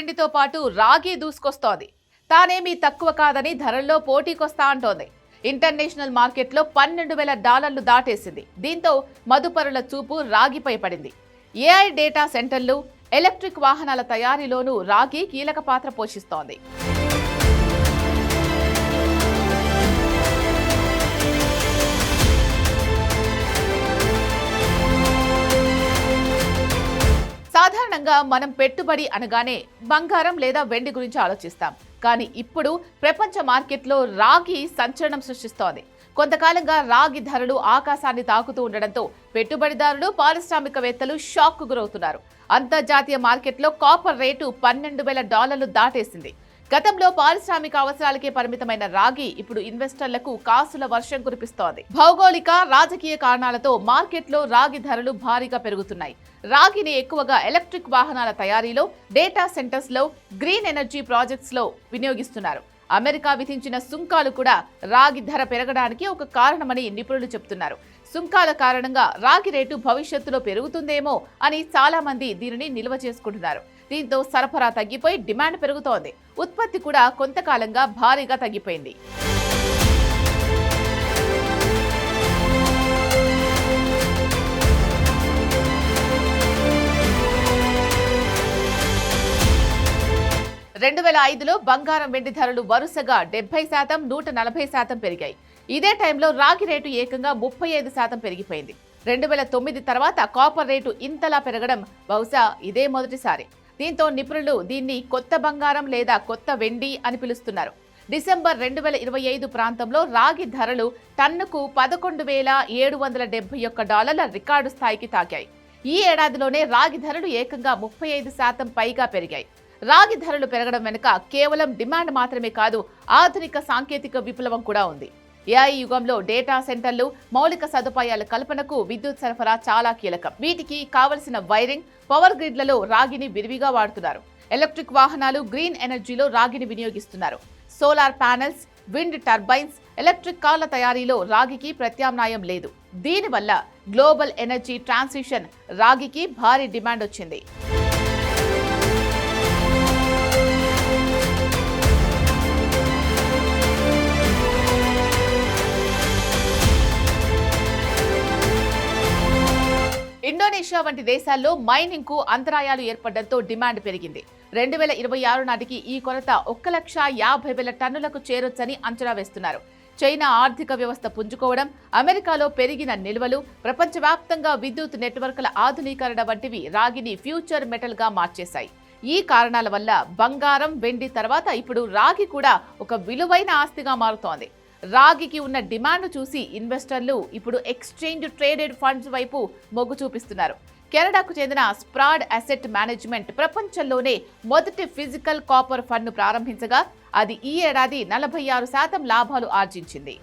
వెండితో పాటు రాగి దూసుకొస్తోంది. తానేమీ తక్కువ కాదని ధరల్లో పోటీకొస్తా అంటోంది. ఇంటర్నేషనల్ మార్కెట్లో $12,000 దాటేసింది. దీంతో మదుపరుల చూపు రాగిపై పడింది. ఏఐ డేటా సెంటర్లు, ఎలక్ట్రిక్ వాహనాల తయారీలోనూ రాగి కీలక పాత్ర పోషిస్తోంది. సాధారణంగా మనం పెట్టుబడి అనగానే బంగారం లేదా వెండి గురించి ఆలోచిస్తాం. కానీ ఇప్పుడు ప్రపంచ మార్కెట్లో రాగి సంచలనం సృష్టిస్తోంది. కొంతకాలంగా రాగి ధరలు ఆకాశాన్ని తాకుతూ ఉండడంతో పెట్టుబడిదారులు, పారిశ్రామికవేత్తలు షాక్కు గురవుతున్నారు. అంతర్జాతీయ మార్కెట్లో కాపర్ రేటు $12,000 దాటేసింది. గతంలో పారిశ్రామిక అవసరాలకే పరిమితమైన రాగి ఇప్పుడు ఇన్వెస్టర్లకు కాసుల వర్షం కురిపిస్తోంది. భౌగోళిక, రాజకీయ కారణాలతో మార్కెట్లో రాగి ధరలు భారీగా పెరుగుతున్నాయి. రాగిని ఎక్కువగా ఎలక్ట్రిక్ వాహనాల తయారీలో, డేటా సెంటర్స్ లో, గ్రీన్ ఎనర్జీ ప్రాజెక్ట్స్ లో వినియోగిస్తున్నారు. అమెరికా విధించిన సుంకాలు కూడా రాగి ధర పెరగడానికి ఒక కారణమని నిపుణులు చెబుతున్నారు. సుంకాల కారణంగా రాగి రేటు భవిష్యత్తులో పెరుగుతుందేమో అని చాలా మంది దీనిని నిల్వ చేసుకుంటున్నారు. దీంతో సరఫరా తగ్గిపోయి డిమాండ్ పెరుగుతోంది. ఉత్పత్తి కూడా కొంతకాలంగా భారీగా తగ్గిపోయింది. (2005) బంగారం, వెండి ధరలు వరుసగా 70%, 140% పెరిగాయి. ఇదే టైంలో రాగి రేటు ఏకంగా 35% పెరిగిపోయింది. 2009 తర్వాత కాపర్ రేటు ఇంతలా పెరగడం బహుశా ఇదే మొదటిసారి. దీంతో నిపుణులు దీన్ని కొత్త బంగారం లేదా కొత్త వెండి అని పిలుస్తున్నారు. డిసెంబర్ 2025 ప్రాంతంలో రాగి ధరలు టన్నుకు $11,771 రికార్డు స్థాయికి తాకాయి. ఈ ఏడాదిలోనే రాగి ధరలు ఏకంగా 35% పైగా పెరిగాయి. రాగి ధరలు పెరగడం వెనుక కేవలం డిమాండ్ మాత్రమే కాదు, ఆధునిక సాంకేతిక విప్లవం కూడా ఉంది. ఏఐ యుగంలో డేటా సెంటర్లు, మౌలిక సదుపాయాల కల్పనకు విద్యుత్ సరఫరా చాలా కీలకం. వీటికి కావలసిన వైరింగ్, పవర్ గ్రిడ్లలో రాగిని విరివిగా వాడుతున్నారు. ఎలక్ట్రిక్ వాహనాలు, గ్రీన్ ఎనర్జీలో రాగిని వినియోగిస్తున్నారు. Solar panels, wind turbines, electric కార్ల తయారీలో రాగికి ప్రత్యామ్నాయం లేదు. దీనివల్ల గ్లోబల్ ఎనర్జీ ట్రాన్సిషన్ రాగికి భారీ డిమాండ్ వచ్చింది. ఇండోనేషియా వంటి దేశాల్లో మైనింగ్ కు అంతరాయాలు ఏర్పడడంతో డిమాండ్ పెరిగింది. 2026 నాటికి ఈ కొరత 1,50,000 టన్నులకు చేరొచ్చని అంచనా వేస్తున్నారు. చైనా ఆర్థిక వ్యవస్థ పుంజుకోవడం, అమెరికాలో పెరిగిన నిల్వలు, ప్రపంచవ్యాప్తంగా విద్యుత్ నెట్వర్క్ల ఆధునీకరణ వంటివి రాగిని ఫ్యూచర్ మెటల్ గా మార్చేశాయి. ఈ కారణాల వల్ల బంగారం, వెండి తర్వాత ఇప్పుడు రాగి కూడా ఒక విలువైన ఆస్తిగా మారుతోంది. రాగికి ఉన్న డిమాండ్ చూసి ఇన్వెస్టర్లు ఇప్పుడు ఎక్స్చేంజ్ ట్రేడెడ్ ఫండ్స్ వైపు మొగ్గు చూపిస్తున్నారు. కెనడాకు చెందిన స్ప్రాడ్ అసెట్ మేనేజ్మెంట్ ప్రపంచంలోనే మొదటి ఫిజికల్ కాపర్ ఫండ్ను ప్రారంభించగా అది ఈ ఏడాది 46% లాభాలు ఆర్జించింది.